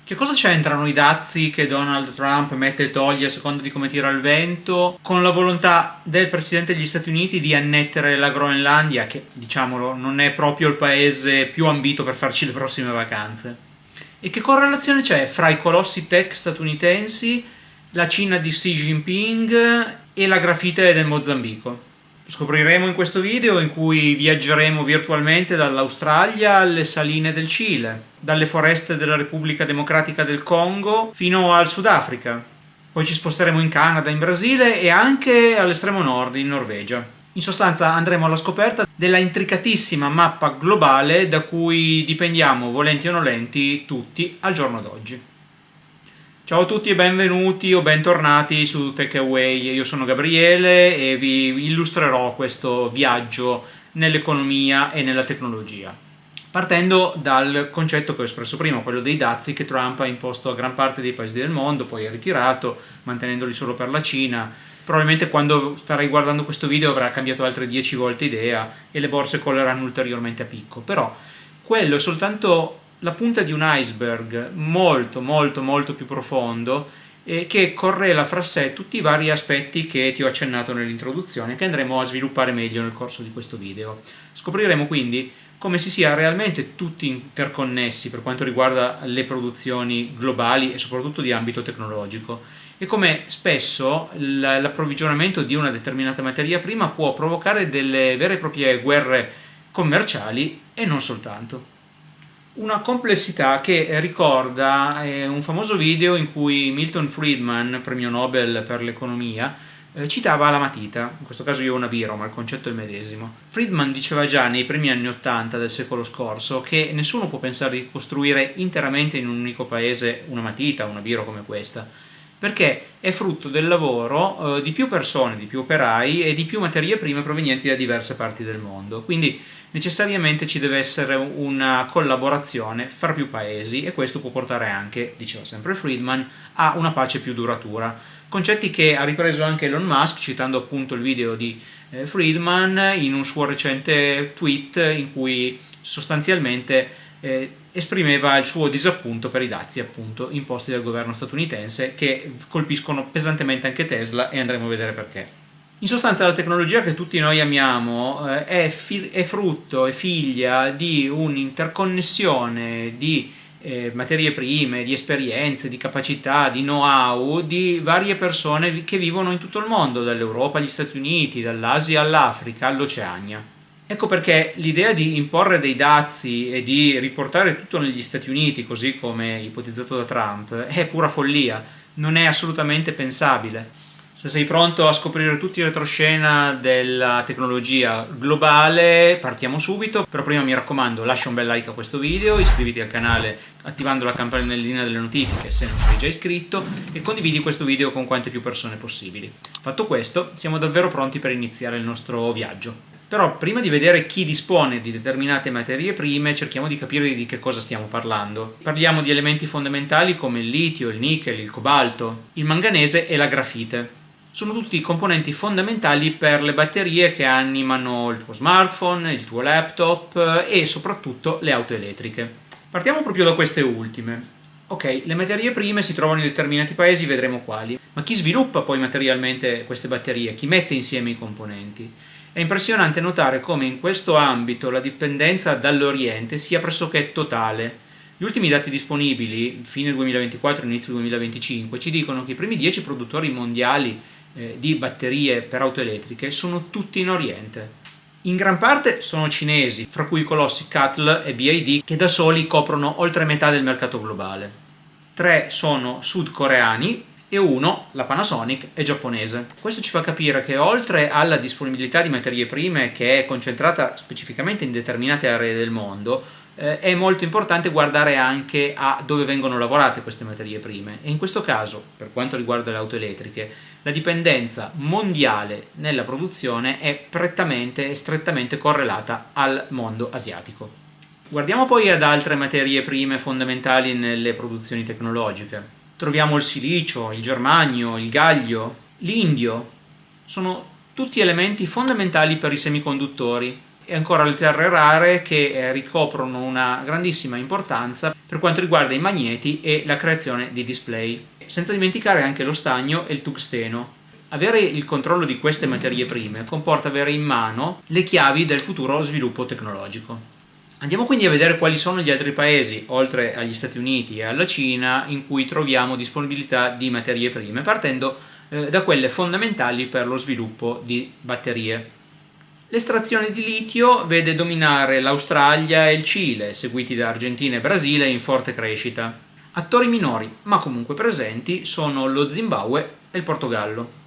Che cosa c'entrano i dazi che Donald Trump mette e toglie a seconda di come tira il vento con la volontà del presidente degli Stati Uniti di annettere la Groenlandia, che diciamolo non è proprio il paese più ambito per farci le prossime vacanze? E che correlazione c'è fra i colossi tech statunitensi, la Cina di Xi Jinping e la grafite del Mozambico? Lo scopriremo in questo video in cui viaggeremo virtualmente dall'Australia alle saline del Cile, dalle foreste della Repubblica Democratica del Congo fino al Sudafrica. Poi ci sposteremo in Canada, in Brasile e anche all'estremo nord, in Norvegia. In sostanza andremo alla scoperta della intricatissima mappa globale da cui dipendiamo, volenti o nolenti, tutti al giorno d'oggi. Ciao a tutti e benvenuti o bentornati su Takeaway. Io sono Gabriele e vi illustrerò questo viaggio nell'economia e nella tecnologia. Partendo dal concetto che ho espresso prima, quello dei dazi che Trump ha imposto a gran parte dei paesi del mondo, poi ha ritirato, mantenendoli solo per la Cina. Probabilmente quando starei guardando questo video avrà cambiato altre 10 volte idea e le borse colleranno ulteriormente a picco. Però quello è soltanto la punta di un iceberg molto più profondo che correla fra sé tutti i vari aspetti che ti ho accennato nell'introduzione, che andremo a sviluppare meglio nel corso di questo video. Scopriremo quindi come si sia realmente tutti interconnessi per quanto riguarda le produzioni globali e soprattutto di ambito tecnologico, e come spesso l'approvvigionamento di una determinata materia prima può provocare delle vere e proprie guerre commerciali e non soltanto. Una complessità che ricorda un famoso video in cui Milton Friedman, premio Nobel per l'economia, citava la matita, in questo caso io una birra, ma il concetto è il medesimo. Friedman diceva già nei primi anni '80 del secolo scorso che nessuno può pensare di costruire interamente in un unico paese una matita, una birra come questa, perché è frutto del lavoro di più persone, di più operai e di più materie prime provenienti da diverse parti del mondo. Quindi necessariamente ci deve essere una collaborazione fra più paesi e questo può portare anche, diceva sempre Friedman, a una pace più duratura. Concetti che ha ripreso anche Elon Musk, citando appunto il video di Friedman in un suo recente tweet in cui sostanzialmente esprimeva il suo disappunto per i dazi appunto imposti dal governo statunitense, che colpiscono pesantemente anche Tesla, e andremo a vedere perché. In sostanza la tecnologia che tutti noi amiamo è frutto, è figlia di un'interconnessione di materie prime, di esperienze, di capacità, di know-how di varie persone che vivono in tutto il mondo, dall'Europa agli Stati Uniti, dall'Asia all'Africa, all'Oceania. Ecco perché l'idea di imporre dei dazi e di riportare tutto negli Stati Uniti, così come ipotizzato da Trump, è pura follia, non è assolutamente pensabile. Se sei pronto a scoprire tutti i retroscena della tecnologia globale, partiamo subito. Però prima mi raccomando, lascia un bel like a questo video, iscriviti al canale attivando la campanellina delle notifiche se non sei già iscritto e condividi questo video con quante più persone possibili. Fatto questo, siamo davvero pronti per iniziare il nostro viaggio. Però prima di vedere chi dispone di determinate materie prime, cerchiamo di capire di che cosa stiamo parlando. Parliamo di elementi fondamentali come il litio, il nichel, il cobalto, il manganese e la grafite. Sono tutti componenti fondamentali per le batterie che animano il tuo smartphone, il tuo laptop e soprattutto le auto elettriche. Partiamo proprio da queste ultime. Ok, le materie prime si trovano in determinati paesi, vedremo quali. Ma chi sviluppa poi materialmente queste batterie? Chi mette insieme i componenti? È impressionante notare come in questo ambito la dipendenza dall'Oriente sia pressoché totale. Gli ultimi dati disponibili, fine 2024 inizio 2025, ci dicono che i primi 10 produttori mondiali di batterie per auto elettriche sono tutti in Oriente. In gran parte sono cinesi, fra cui i colossi CATL e BYD, che da soli coprono oltre metà del mercato globale. 3 sono sudcoreani e 1, la Panasonic, è giapponese. Questo ci fa capire che oltre alla disponibilità di materie prime, che è concentrata specificamente in determinate aree del mondo, è molto importante guardare anche a dove vengono lavorate queste materie prime, e in questo caso, per quanto riguarda le auto elettriche, la dipendenza mondiale nella produzione è prettamente e strettamente correlata al mondo asiatico. Guardiamo poi ad altre materie prime fondamentali nelle produzioni tecnologiche. Troviamo il silicio, il germanio, il gallio, l'indio. Sono tutti elementi fondamentali per i semiconduttori. e ancora le terre rare che ricoprono una grandissima importanza per quanto riguarda i magneti e la creazione di display. Senza dimenticare anche lo stagno e il tungsteno. Avere il controllo di queste materie prime comporta avere in mano le chiavi del futuro sviluppo tecnologico. Andiamo quindi a vedere quali sono gli altri paesi, oltre agli Stati Uniti e alla Cina, in cui troviamo disponibilità di materie prime, partendo da quelle fondamentali per lo sviluppo di batterie. L'estrazione di litio vede dominare l'Australia e il Cile, seguiti da Argentina e Brasile in forte crescita. Attori minori, ma comunque presenti, sono lo Zimbabwe e il Portogallo.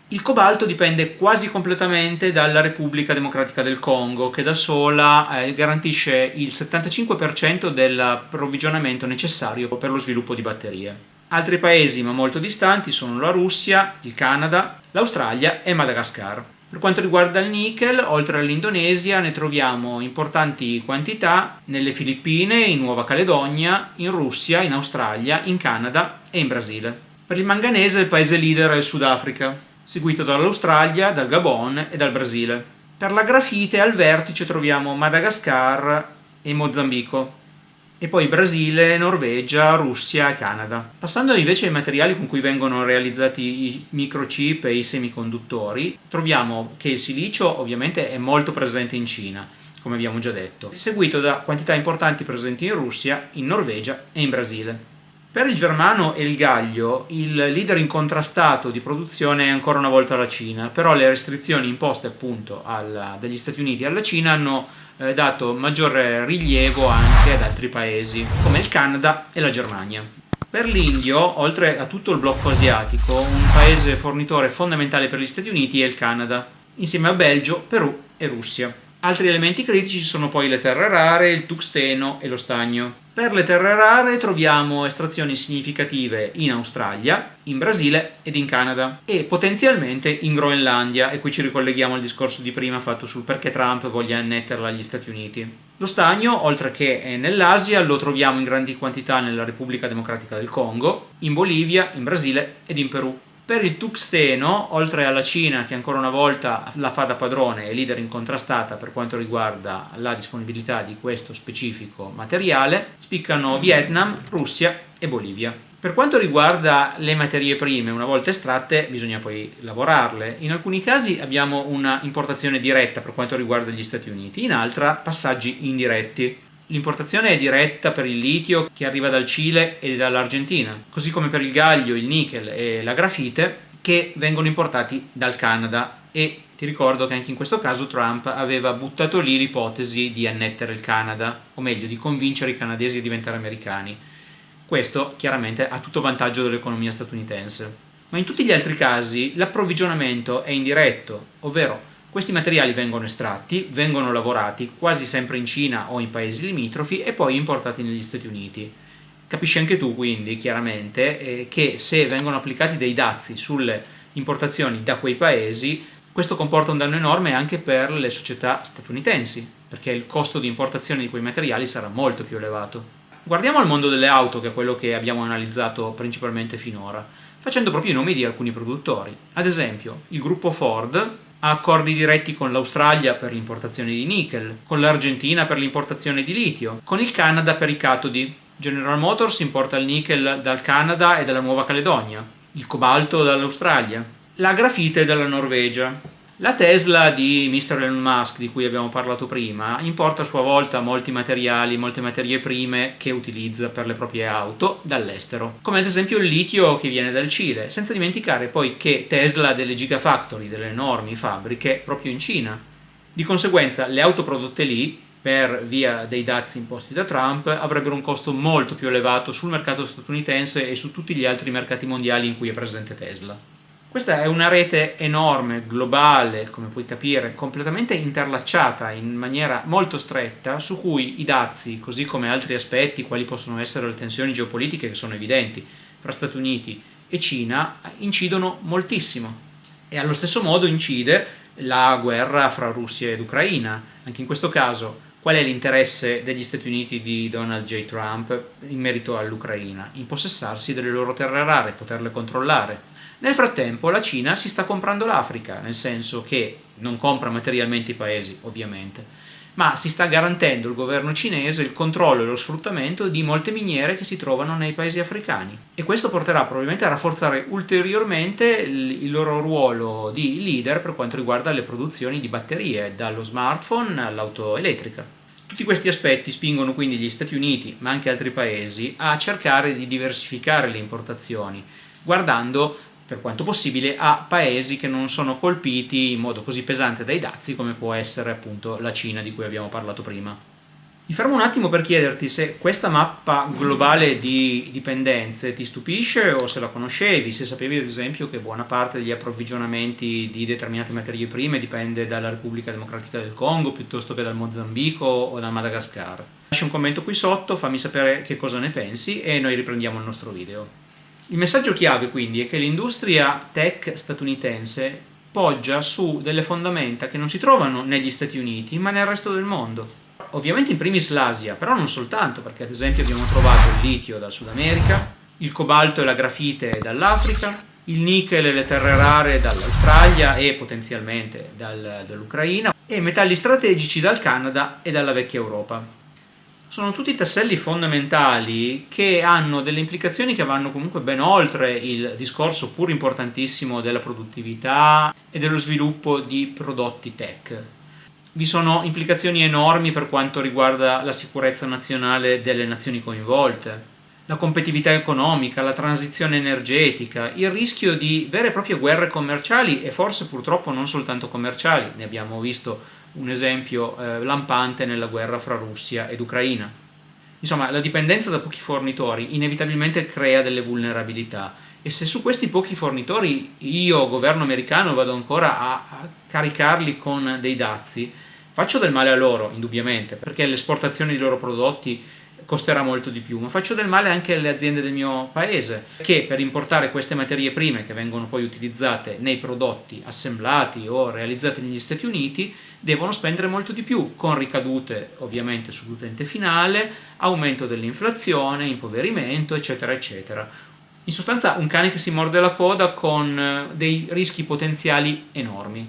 Il cobalto dipende quasi completamente dalla Repubblica Democratica del Congo, che da sola garantisce il 75% dell'approvvigionamento necessario per lo sviluppo di batterie. Altri paesi, ma molto distanti, sono la Russia, il Canada, l'Australia e Madagascar. Per quanto riguarda il nickel, oltre all'Indonesia, ne troviamo importanti quantità nelle Filippine, in Nuova Caledonia, in Russia, in Australia, in Canada e in Brasile. Per il manganese il paese leader è il Sudafrica, seguito dall'Australia, dal Gabon e dal Brasile. Per la grafite al vertice troviamo Madagascar e Mozambico, e poi Brasile, Norvegia, Russia e Canada. Passando invece ai materiali con cui vengono realizzati i microchip e i semiconduttori, troviamo che il silicio ovviamente è molto presente in Cina, come abbiamo già detto, seguito da quantità importanti presenti in Russia, in Norvegia e in Brasile. Per il germano e il gallio, il leader incontrastato di produzione è ancora una volta la Cina, però le restrizioni imposte appunto dagli Stati Uniti alla Cina hanno dato maggiore rilievo anche ad altri paesi, come il Canada e la Germania. Per l'indio, oltre a tutto il blocco asiatico, un paese fornitore fondamentale per gli Stati Uniti è il Canada, insieme a Belgio, Perù e Russia. Altri elementi critici sono poi le terre rare, il tungsteno e lo stagno. Per le terre rare troviamo estrazioni significative in Australia, in Brasile ed in Canada e potenzialmente in Groenlandia, e qui ci ricolleghiamo al discorso di prima fatto sul perché Trump voglia annetterla agli Stati Uniti. Lo stagno, oltre che nell'Asia, lo troviamo in grandi quantità nella Repubblica Democratica del Congo, in Bolivia, in Brasile ed in Perù. Per il tungsteno, oltre alla Cina che ancora una volta la fa da padrone e leader incontrastata per quanto riguarda la disponibilità di questo specifico materiale, spiccano Vietnam, Russia e Bolivia. Per quanto riguarda le materie prime, una volta estratte bisogna poi lavorarle. In alcuni casi abbiamo una importazione diretta per quanto riguarda gli Stati Uniti, in altra passaggi indiretti. L'importazione è diretta per il litio che arriva dal Cile e dall'Argentina, così come per il gallio, il nickel e la grafite che vengono importati dal Canada, e ti ricordo che anche in questo caso Trump aveva buttato lì l'ipotesi di annettere il Canada, o meglio di convincere i canadesi a diventare americani. Questo chiaramente a tutto vantaggio dell'economia statunitense. Ma in tutti gli altri casi l'approvvigionamento è indiretto, ovvero questi materiali vengono estratti, vengono lavorati quasi sempre in Cina o in paesi limitrofi e poi importati negli Stati Uniti. Capisci anche tu quindi chiaramente che se vengono applicati dei dazi sulle importazioni da quei paesi, questo comporta un danno enorme anche per le società statunitensi, perché il costo di importazione di quei materiali sarà molto più elevato. Guardiamo al mondo delle auto, che è quello che abbiamo analizzato principalmente finora, facendo proprio i nomi di alcuni produttori. Ad esempio, il gruppo Ford ha accordi diretti con l'Australia per l'importazione di nickel, con l'Argentina per l'importazione di litio, con il Canada per i catodi. General Motors importa il nickel dal Canada e dalla Nuova Caledonia, il cobalto dall'Australia, la grafite dalla Norvegia. La Tesla di Mr. Elon Musk, di cui abbiamo parlato prima, importa a sua volta molti materiali, molte materie prime che utilizza per le proprie auto dall'estero, come ad esempio il litio che viene dal Cile, senza dimenticare poi che Tesla ha delle gigafactory, delle enormi fabbriche proprio in Cina. Di conseguenza le auto prodotte lì, per via dei dazi imposti da Trump, avrebbero un costo molto più elevato sul mercato statunitense e su tutti gli altri mercati mondiali in cui è presente Tesla. Questa è una rete enorme, globale, come puoi capire, completamente interlacciata in maniera molto stretta, su cui i dazi, così come altri aspetti, quali possono essere le tensioni geopolitiche che sono evidenti fra Stati Uniti e Cina, incidono moltissimo. E allo stesso modo incide la guerra fra Russia ed Ucraina. Anche in questo caso Qual è l'interesse degli Stati Uniti di Donald J. Trump in merito all'Ucraina? Impossessarsi delle loro terre rare, poterle controllare. Nel frattempo la Cina si sta comprando l'Africa, nel senso che non compra materialmente i paesi, ovviamente, ma si sta garantendo il governo cinese il controllo e lo sfruttamento di molte miniere che si trovano nei paesi africani. E questo porterà probabilmente a rafforzare ulteriormente il loro ruolo di leader per quanto riguarda le produzioni di batterie, dallo smartphone all'auto elettrica. Tutti questi aspetti spingono quindi gli Stati Uniti, ma anche altri paesi, a cercare di diversificare le importazioni, guardando per quanto possibile a paesi che non sono colpiti in modo così pesante dai dazi come può essere appunto la Cina di cui abbiamo parlato prima. Mi fermo un attimo per chiederti se questa mappa globale di dipendenze ti stupisce o se la conoscevi, se sapevi ad esempio che buona parte degli approvvigionamenti di determinate materie prime dipende dalla Repubblica Democratica del Congo piuttosto che dal Mozambico o dal Madagascar. Lascia un commento qui sotto, fammi sapere che cosa ne pensi e noi riprendiamo il nostro video. Il messaggio chiave quindi è che l'industria tech statunitense poggia su delle fondamenta che non si trovano negli Stati Uniti ma nel resto del mondo. Ovviamente in primis l'Asia, però non soltanto, perché ad esempio abbiamo trovato il litio dal Sud America, il cobalto e la grafite dall'Africa, il nickel e le terre rare dall'Australia e potenzialmente dall'Ucraina e metalli strategici dal Canada e dalla vecchia Europa. Sono tutti tasselli fondamentali che hanno delle implicazioni che vanno comunque ben oltre il discorso pur importantissimo della produttività e dello sviluppo di prodotti tech. Vi sono implicazioni enormi per quanto riguarda la sicurezza nazionale delle nazioni coinvolte, la competitività economica, la transizione energetica, il rischio di vere e proprie guerre commerciali e forse purtroppo non soltanto commerciali, ne abbiamo visto un esempio lampante nella guerra fra Russia ed Ucraina. Insomma, la dipendenza da pochi fornitori inevitabilmente crea delle vulnerabilità e se su questi pochi fornitori io, governo americano, vado ancora a caricarli con dei dazi, faccio del male a loro, indubbiamente, perché l'esportazione di loro prodotti costerà molto di più, ma faccio del male anche alle aziende del mio paese che per importare queste materie prime che vengono poi utilizzate nei prodotti assemblati o realizzati negli Stati Uniti devono spendere molto di più, con ricadute ovviamente sull'utente finale, aumento dell'inflazione, impoverimento, eccetera eccetera. In sostanza un cane che si morde la coda con dei rischi potenziali enormi.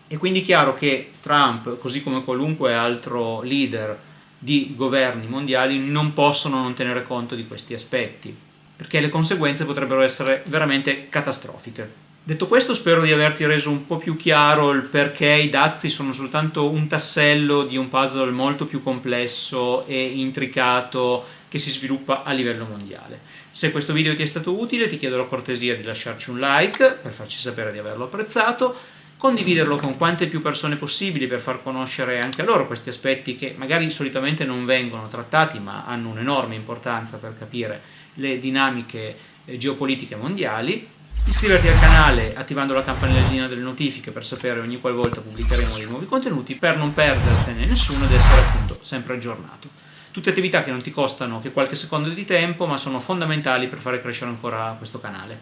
È quindi chiaro che Trump, così come qualunque altro leader di governi mondiali, non possono non tenere conto di questi aspetti, perché le conseguenze potrebbero essere veramente catastrofiche. Detto questo, spero di averti reso un po' più chiaro il perché i dazi sono soltanto un tassello di un puzzle molto più complesso e intricato che si sviluppa a livello mondiale. Se questo video ti è stato utile, ti chiedo la cortesia di lasciarci un like per farci sapere di averlo apprezzato, condividerlo con quante più persone possibili per far conoscere anche a loro questi aspetti che magari solitamente non vengono trattati ma hanno un'enorme importanza per capire le dinamiche geopolitiche mondiali. Iscriverti al canale attivando la campanellina delle notifiche per sapere ogni qualvolta pubblicheremo dei nuovi contenuti per non perdertene nessuno ed essere appunto sempre aggiornato. Tutte attività che non ti costano che qualche secondo di tempo ma sono fondamentali per fare crescere ancora questo canale.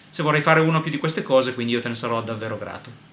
Se vorrai fare una o più di queste cose, quindi io te ne sarò davvero grato.